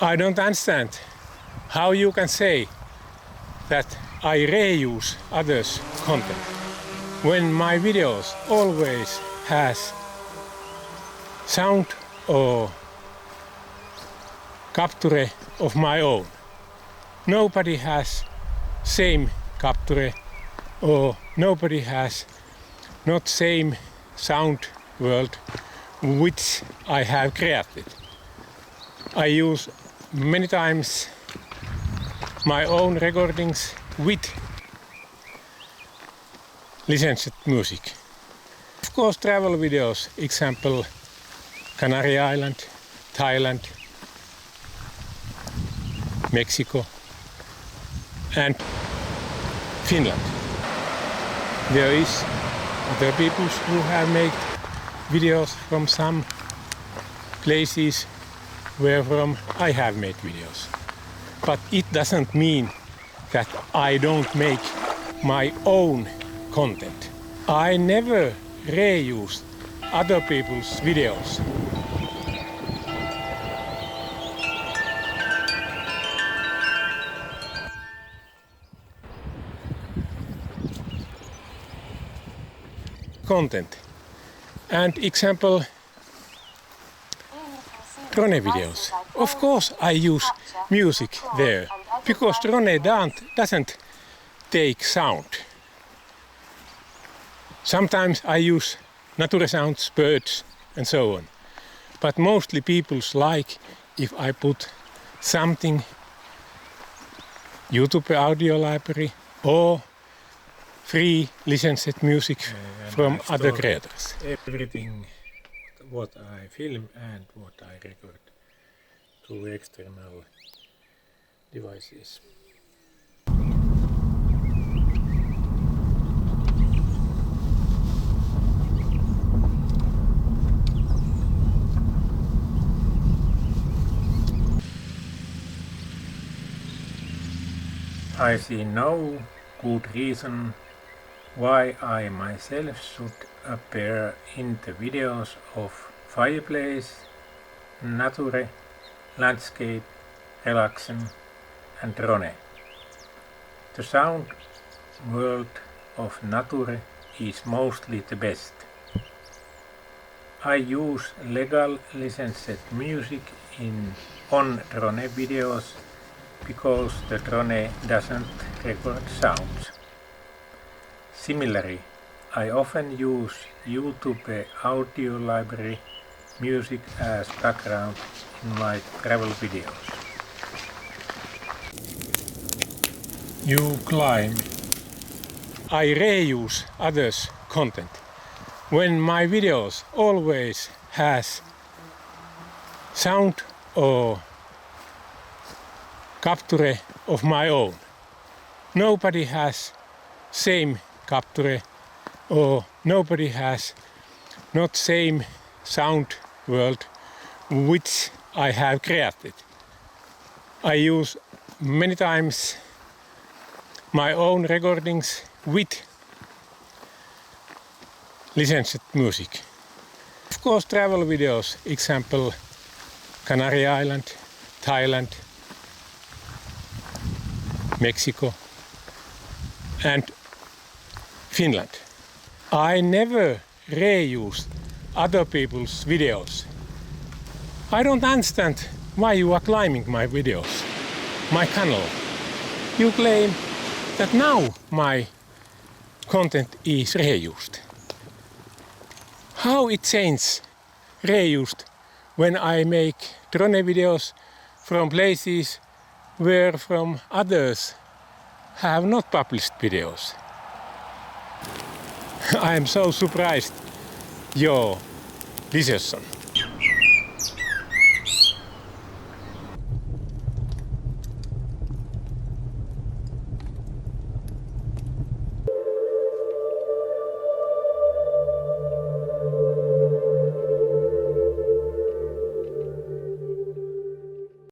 I don't understand how you can say that I reuse others' content when my videos always has sound or capture of my own. Nobody has same capture or nobody has not same sound world which I have created. I use many times my own recordings with licensed music. Of course, travel videos, example Canary Island, Thailand, Mexico and Finland. There is other people who have made videos from some places where from I have made videos. But it doesn't mean that I don't make my own content. I never reuse other people's videos. Content. And example, drone videos. Of course I use music there, because drone doesn't take sound. Sometimes I use nature sounds, birds and so on. But mostly people like if I put something YouTube audio library or free licensed music from other creators. Everything what I film and what I record to external devices. I see no good reason why I myself should appear in the videos of fireplace, nature, landscape, relaxation and drone. The sound world of nature is mostly the best. I use legal licensed music on drone videos because the drone doesn't record sounds. Similarly, I often use YouTube audio library music as background in my travel videos. You claim I reuse others' content when my videos always has sound or capture of my own. Nobody has same capture or nobody has not same sound world which I have created. I use many times my own recordings with licensed music. Of course, travel videos, example Canary Island, Thailand, Mexico and Finland. I never reuse other people's videos. I don't understand why you are climbing my videos, my channel. You claim that now my content is reused. How it changes reused when I make drone videos from places where from others have not published videos? I am so surprised your decision.